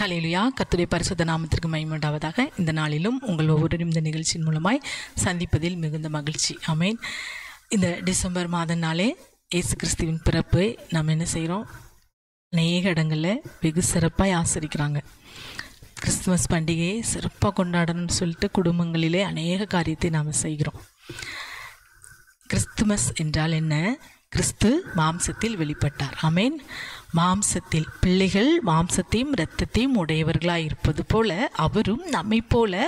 ஹல்லேலூயா. கர்த்தருடைய பரிசுத்த நாமத்திற்கு மகிமை உண்டாவதாக. இந்த நாளிலும் உங்கள் ஒவ்வொருவரும் இந்த நிகழ்ச்சியின் மூலமாய் சந்திப்பதில் மிகுந்த மகிழ்ச்சி. ஆமென். இந்த டிசம்பர் மாத நாளே இயேசு கிறிஸ்துவின் பிறப்பை நாம் என்ன செய்கிறோம்? அநேக இடங்களில் வெகு சிறப்பாக ஆசரிக்கிறாங்க. கிறிஸ்துமஸ் பண்டிகையை சிறப்பாக கொண்டாடணும்னு சொல்லிட்டு குடும்பங்களிலே அநேக காரியத்தை நாம் செய்கிறோம். கிறிஸ்துமஸ் என்றால் என்ன? கிறிஸ்து மாம்சத்தில் வெளிப்பட்டார். ஆமென். மாம்சத்தில் பிள்ளைகள் மாம்சத்தையும் இரத்தத்தையும் உடையவர்களாக இருப்பது போல அவரும் நம்மை போல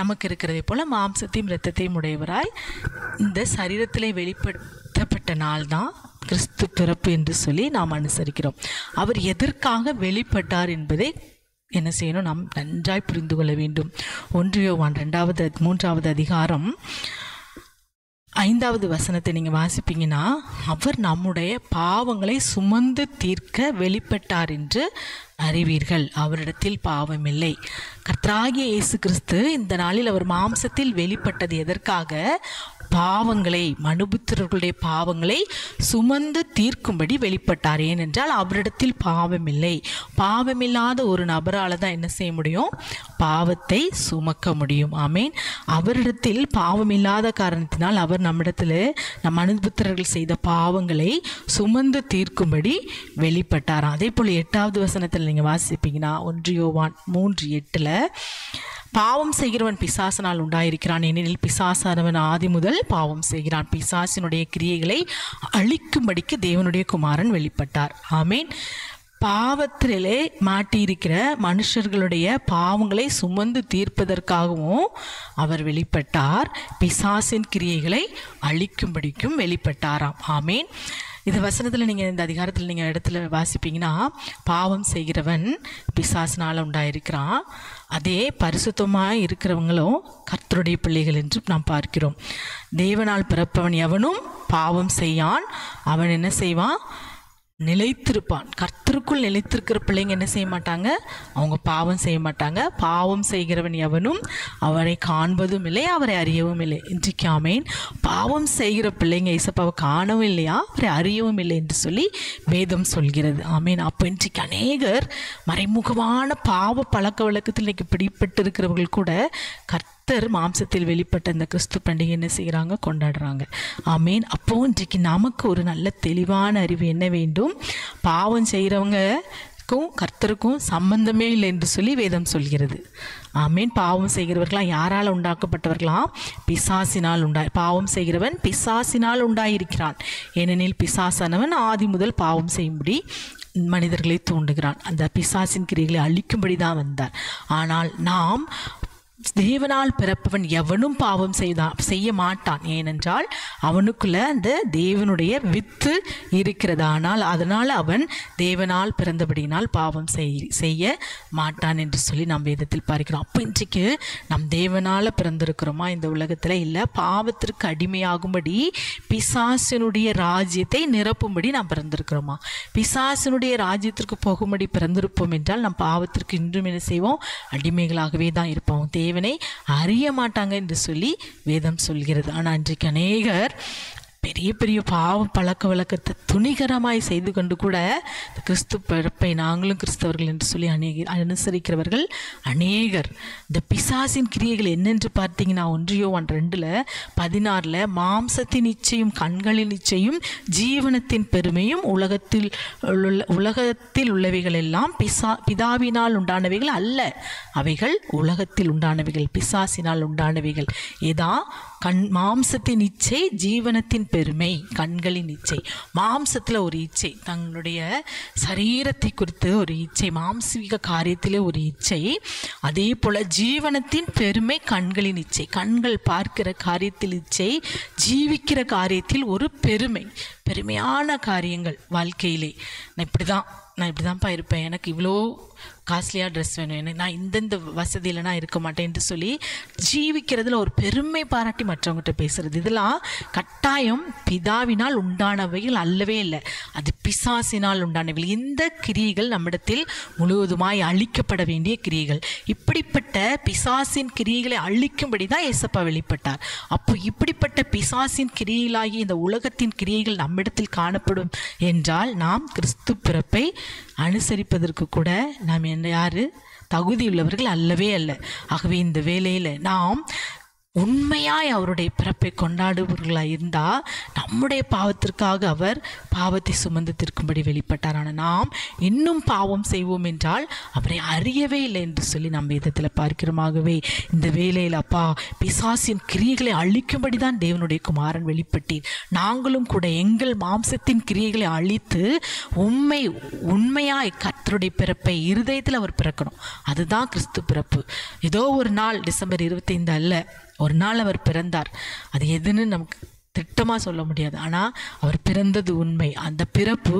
நமக்கு இருக்கிறதை போல மாம்சத்தையும் இரத்தத்தையும் உடையவராய் இந்த சரீரத்திலே வெளிப்படுத்தப்பட்ட நாள் தான் கிறிஸ்து பிறப்பு என்று சொல்லி நாம் அனுசரிக்கிறோம். அவர் எதற்காக வெளிப்பட்டார் என்பதை என்ன செய்யணும்? நாம் நன்றாய் புரிந்து கொள்ள வேண்டும். 1 யோவான் 3வது அதிகாரம் 5வது வசனத்தை நீங்கள் வாசிப்பீங்கன்னா, அவர் நம்முடைய பாவங்களை சுமந்து தீர்க்க வெளிப்பட்டார் என்று அறிவீர்கள், அவரிடத்தில் பாவமில்லை. கர்த்தராகிய இயேசு கிறிஸ்து இந்த நாளில் அவர் மாம்சத்தில் வெளிப்பட்டது எதற்காக? பாவங்களை, மனுபுத்திரர்களுடைய பாவங்களை சுமந்து தீர்க்கும்படி வெளிப்பட்டார். ஏனென்றால் அவரிடத்தில் பாவமில்லை. பாவமில்லாத ஒரு நபரால் தான் என்ன செய்ய முடியும்? பாவத்தை சுமக்க முடியும். ஆமேன். அவரிடத்தில் பாவமில்லாத காரணத்தினால் அவர் நம்மிடத்தில் நம் மனுபுத்திரர்கள் செய்த பாவங்களை சுமந்து தீர்க்கும்படி வெளிப்பட்டார். அதே போல் 8வது வசனத்தில் நீங்கள் வாசிப்பீங்கன்னா 1 யோவான் 3:8 பாவம் செய்கிறவன் பிசாசனால் உண்டாயிருக்கிறான், ஏனெனில் பிசாசானவன் ஆதி முதல் பாவம் செய்கிறான். பிசாசினுடைய கிரியைகளை அழிக்கும்படிக்கு தேவனுடைய குமாரன் வெளிப்பட்டார். ஆமேன். பாவத்திலே மாட்டியிருக்கிற மனுஷர்களுடைய பாவங்களை சுமந்து தீர்ப்பதற்காகவும் அவர் வெளிப்பட்டார். பிசாசின் கிரியைகளை அழிக்கும்படிக்கும் வெளிப்பட்டாராம். ஆமேன். இந்த வசனத்தில் நீங்கள் இந்த அதிகாரத்தில் நீங்கள் இடத்துல வாசிப்பீங்கன்னா, பாவம் செய்கிறவன் பிசாசினால் உண்டாயிருக்கிறான், அதே பரிசுத்தமாக இருக்கிறவங்களும் கர்த்தருடைய பிள்ளைகள் என்று நாம் பார்க்கிறோம். தேவனால் பிறப்பவன் எவனும் பாவம் செய்யான், அவன் என்ன செய்வான்? நிலைத்திருப்பான். கர்த்தருக்குள் நிலைத்திருக்கிற பிள்ளைங்க என்ன செய்ய மாட்டாங்க? அவங்க பாவம் செய்ய மாட்டாங்க. பாவம் செய்கிறவன் எவனும் அவரை காண்பதும் இல்லை, அவரை அறியவும் இல்லை. இன்றைக்கு ஆமேன். பாவம் செய்கிற பிள்ளைங்க இயேசுவை காணவும் இல்லையா, அவரை அறியவும் இல்லை என்று சொல்லி வேதம் சொல்கிறது. ஆமேன். அப்போ இன்றைக்கு அநேகர் மறைமுகமான பாவ பழக்க வழக்கத்தில் இன்றைக்கு பிடிப்பட்டு இருக்கிறவர்கள் கூட கர்த்தர் மாம்சத்தில் வெளிப்பட்ட இந்த கிறிஸ்து பண்டிகை என்ன செய்கிறாங்க? கொண்டாடுறாங்க. ஆமேன். அப்போ இன்றைக்கு நமக்கு ஒரு நல்ல தெளிவான அறிவு என்ன வேண்டும்? பாவம் செய்கிறவங்களுக்கும் கர்த்தருக்கும் சம்பந்தமே இல்லை என்று சொல்லி வேதம் சொல்கிறது. ஆமேன். பாவம் செய்கிறவர்களாம் யாரால் உண்டாக்கப்பட்டவர்களாம்? பிசாசினால் பாவம் செய்கிறவன் பிசாசினால் உண்டாயிருக்கிறான், ஏனெனில் பிசாசானவன் ஆதி முதல் பாவம் செய்யும்படி மனிதர்களை தூண்டுகிறான். அந்த பிசாசின் கிரியைகளை அழிக்கும்படி தான் வந்தார். ஆனால் நாம் தேவனால் பிறப்பவன் எவனும் பாவம் செய்ய மாட்டான், ஏனென்றால் அவனுக்குள்ள அந்த தேவனுடைய வித்து இருக்கிறதானால் அதனால் அவன் தேவனால் பிறந்தபடியினால் பாவம் செய்ய மாட்டான் என்று சொல்லி நாம் வேதத்தில் பார்க்கிறோம். அப்போ இன்றைக்கு நம் தேவனால் பிறந்திருக்கிறோமா இந்த உலகத்தில்? இல்லை, பாவத்திற்கு அடிமையாகும்படி பிசாசினுடைய ராஜ்யத்தை நிரப்பும்படி நாம் பிறந்திருக்கிறோமா? பிசாசினுடைய ராஜ்யத்திற்கு போகும்படி பிறந்திருப்போம் என்றால் நம் பாவத்திற்கு இன்றும் என்ன செய்வோம்? அடிமைகளாகவே தான் இருப்போம். தேவனை அறிய மாட்டாங்க என்று சொல்லி வேதம் சொல்கிறது. ஆனால் இன்றைக்கு அநேகர் பெரிய பெரிய பாவ பழக்க வழக்கத்தை துணிகரமாய் செய்து கொண்டு கூட கிறிஸ்து பிறப்பை நாங்களும் கிறிஸ்தவர்கள் என்று சொல்லி அனுசரிக்கிறவர்கள் அநேகர். இந்த பிசாசின் கிரியைகள் என்னென்று பார்த்தீங்கன்னா 1 யோவான் 2:16 மாம்சத்தின் இச்சையும் கண்களின் இச்சையும் ஜீவனத்தின் பெருமையும் உலகத்தில் உள்ளவைகள் எல்லாம் பிதாவினால் உண்டானவைகள் அல்ல, அவைகள் உலகத்தில் உண்டானவைகள், பிசாசினால் உண்டானவைகள். ஏதா மாம்சத்தின் இச்சை, ஜீவனத்தின் பெருமை, கண்களின் இச்சை. மாம்சத்தில் ஒரு இச்சை, தங்களுடைய சரீரத்தை குறித்து ஒரு இச்சை, மாம்சீக காரியத்திலே ஒரு இச்சை. அதே போல் ஜீவனத்தின் பெருமை, கண்களின் இச்சை. கண்கள் பார்க்கிற காரியத்தில் இச்சை, ஜீவிக்கிற காரியத்தில் ஒரு பெருமை, பெருமையான காரியங்கள் வாழ்க்கையிலே. நான் இப்படி தான்ப்பா இருப்பேன், எனக்கு இவ்வளோ காஸ்ட்லியாக ட்ரெஸ் வேணும், எனக்கு நான் இந்தந்த வசதியில் நான் இருக்க மாட்டேன் என்று சொல்லி ஜீவிக்கிறதுல ஒரு பெருமை பாராட்டி மற்றவங்ககிட்ட பேசுகிறது, இதெல்லாம் கட்டாயம் பிதாவினால் உண்டானவைகள் அல்லவே இல்லை, அது பிசாசினால் உண்டானவைகள். இந்த கிரியைகள் நம்மிடத்தில் முழுவதுமாய் அழிக்கப்பட வேண்டிய கிரியைகள். இப்படிப்பட்ட பிசாசின் கிரியைகளை அழிக்கும்படி தான் இயேசப்பா வெளிப்பட்டார். அப்போ இப்படிப்பட்ட பிசாசின் கிரியைகளாகி இந்த உலகத்தின் கிரியைகள் நம்மிடத்தில் காணப்படும் என்றால் நாம் கிறிஸ்து பிறப்பை அனுசரிப்பதற்கு கூட நாம் யாரு? தகுதியுள்ளவர்கள் அல்லவே அல்ல. ஆகவே இந்த வேளையில் நாம் உண்மையாய் அவருடைய பிறப்பை கொண்டாடுபவர்களாக இருந்தால் நம்முடைய பாவத்திற்காக அவர் பாவத்தை சுமந்து தீர்க்கும்படி வெளிப்பட்டார். ஆனால் நாம் இன்னும் பாவம் செய்வோம் என்றால் அவரை அறியவே இல்லை என்று சொல்லி நம்ம விதத்தில் பார்க்கிறோமாகவே இந்த வேளையில் அப்பா பிசாசின் கிரியைகளை அழிக்கும்படி தான் தேவனுடைய குமாரன் வெளிப்பட்டீர். நாங்களும் கூட எங்கள் மாம்சத்தின் கிரியைகளை அழித்து உண்மையாய் கர்த்தருடைய பிறப்பை இருதயத்தில் அவர் பிறக்கணும். அதுதான் கிறிஸ்து பிறப்பு. ஏதோ ஒரு நாள் டிசம்பர் 25 அல்ல, ஒரு நாள் அவர் பிறந்தார். அது எதுன்னு நமக்கு திட்டமாக சொல்ல முடியாது. ஆனால் அவர் பிறந்தது உண்மை. அந்த பிறப்பு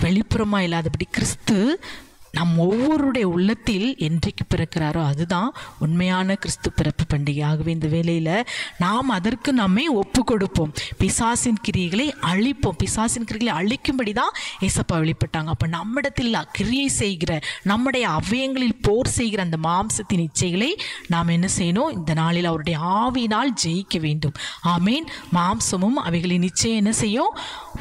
வெளிப்புறமாக இல்லாதபடி கிறிஸ்து நம் ஒவ்வொருடைய உள்ளத்தில் என்றைக்கு பிறக்கிறாரோ அதுதான் உண்மையான கிறிஸ்து பிறப்பு பண்டிகை. ஆகவே இந்த வேளையில் நாம் அதற்கு நம்மை ஒப்பு கொடுப்போம். பிசாசின் கிரியைகளை அழிப்போம். பிசாசின் கிரியைகளை அழிக்கும்படி தான் ஏசப்பா வெளிப்பட்டாங்க. அப்போ நம்மிடத்தில் கிரியை செய்கிற, நம்முடைய அவயங்களில் போர் செய்கிற அந்த மாம்சத்தின் இச்சைகளை நாம் என்ன செய்யணும்? இந்த நாளில் அவருடைய ஆவியினால் ஜெயிக்க வேண்டும். ஆமேன். மாம்சமும் அவைகளின் நிச்சயம் என்ன செய்யும்?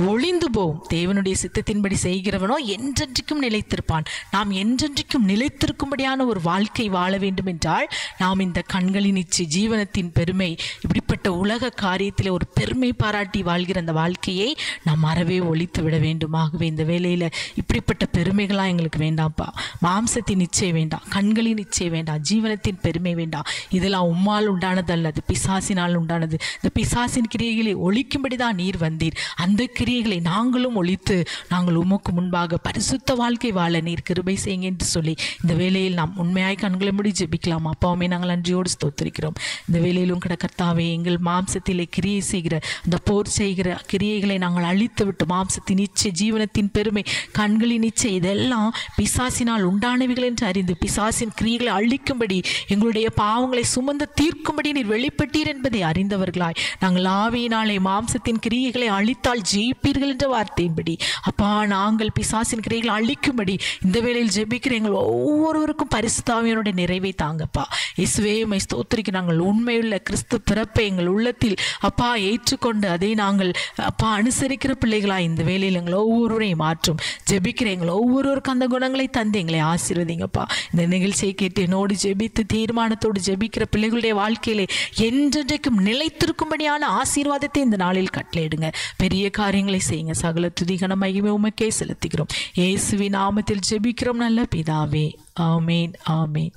ஒளிந்து போகும். தேவனுடைய சித்தத்தின்படி செய்கிறவனோ என்றென்றைக்கும் நிலைத்திருப்பான். நாம் என்றென்றைக்கும் நிலைத்திருக்கும்படியான ஒரு வாழ்க்கை வாழ வேண்டும் என்றால் நாம் இந்த கண்களின் இச்சை, ஜீவனத்தின் பெருமை, இப்படிப்பட்ட உலக காரியத்தில் ஒரு பெருமை பாராட்டி வாழ்கிற அந்த வாழ்க்கையை நாம் அறவே ஒழித்து விட வேண்டும். ஆகவே இந்த வேளையில் இப்படிப்பட்ட பெருமைகளாக எங்களுக்கு வேண்டாம்ப்பா. மாம்சத்தின் இச்சை வேண்டாம், கண்களின் இச்சை வேண்டாம், ஜீவனத்தின் பெருமை வேண்டாம். இதெல்லாம் உம்மால் உண்டானது அல்ல, அது பிசாசினால் உண்டானது. இந்த பிசாசின் கிரியைகளை ஒழிக்கும்படி தான் நீர் வந்தீர். அந்த கிரியைகளை நாங்களும் ஒழித்து நாங்கள் உமக்கு முன்பாக பரிசுத்த வாழ்க்கை வாழ நீர் கிருபை செய்யுங்க என்று சொல்லி இந்த வேளையில் நாம் உண்மையாய் கண்களை மூடி ஜெபிக்கலாம். அப்பாவுமே நாங்கள் நன்றியோடு ஸ்தோத்திரிக்கிறோம். இந்த வேளையிலும் கூட கர்த்தாவே, எங்கள் மாம்சத்திலே கிரியை செய்கிற அந்த போர் செய்கிற கிரியைகளை நாங்கள் அழித்து விட்டு மாம்சத்தின் இச்சை, ஜீவனத்தின் பெருமை, கண்களின் இச்சை இதெல்லாம் பிசாசினால் உண்டானவைகள் என்று அறிந்து பிசாசின் கிரியைகளை அழிக்கும்படி, எங்களுடைய பாவங்களை சுமந்து தீர்க்கும்படி நீர் வெளிப்பட்டீர் என்பதை அறிந்தவர்களாய் நாங்கள் ஆவியினாலே மாம்சத்தின் கிரியைகளை அழித்தால் ஜெயிப்பீர்கள் என்ற வார்த்தையின்படி அப்பா நாங்கள் பிசாசின் கிரியைகளை அழிக்கும்படி இந்த வேளையில் ஜெபிக்கிற எங்கள் ஒவ்வொருவருக்கும் பரிசுத்த ஆவியானுடைய நிறைவை தாங்கப்பா. இயேசுவே உம்மை ஸ்தோத்திரிக்க நாங்கள் உண்மையுள்ள கிறிஸ்து பிறப்பை எங்கள் உள்ளத்தில் அப்பா ஏற்றுக்கொண்டு அதை நாங்கள் அப்பா அனுசரிக்கிற பிள்ளைகளாக இந்த வேளையில் எங்கள் ஒவ்வொருவரையும் மாற்றும். ஜெபிக்கிற எங்கள் ஒவ்வொருவருக்கும் அந்த குணங்களை தந்து எங்களை ஆசீர்வதிங்கப்பா. இந்த நிகழ்ச்சியை கேட்டு என்னோடு ஜெபித்து தீர்மானத்தோடு ஜெபிக்கிற பிள்ளைகளுடைய வாழ்க்கையிலே என்றென்றைக்கும் நிலைத்திருக்கும்படியான ஆசீர்வாதத்தை இந்த நாளில் கட்டளையிடுங்க. பெரிய காரியங்களை செய்யுங்க. சகல துதி கன மகிமை உமக்கே செலுத்துகிறோம். இயேசுவின் நாமத்தில் ஜெபிக்கிறோம் நல்ல பிதாவே. ஆமேன், ஆமேன்.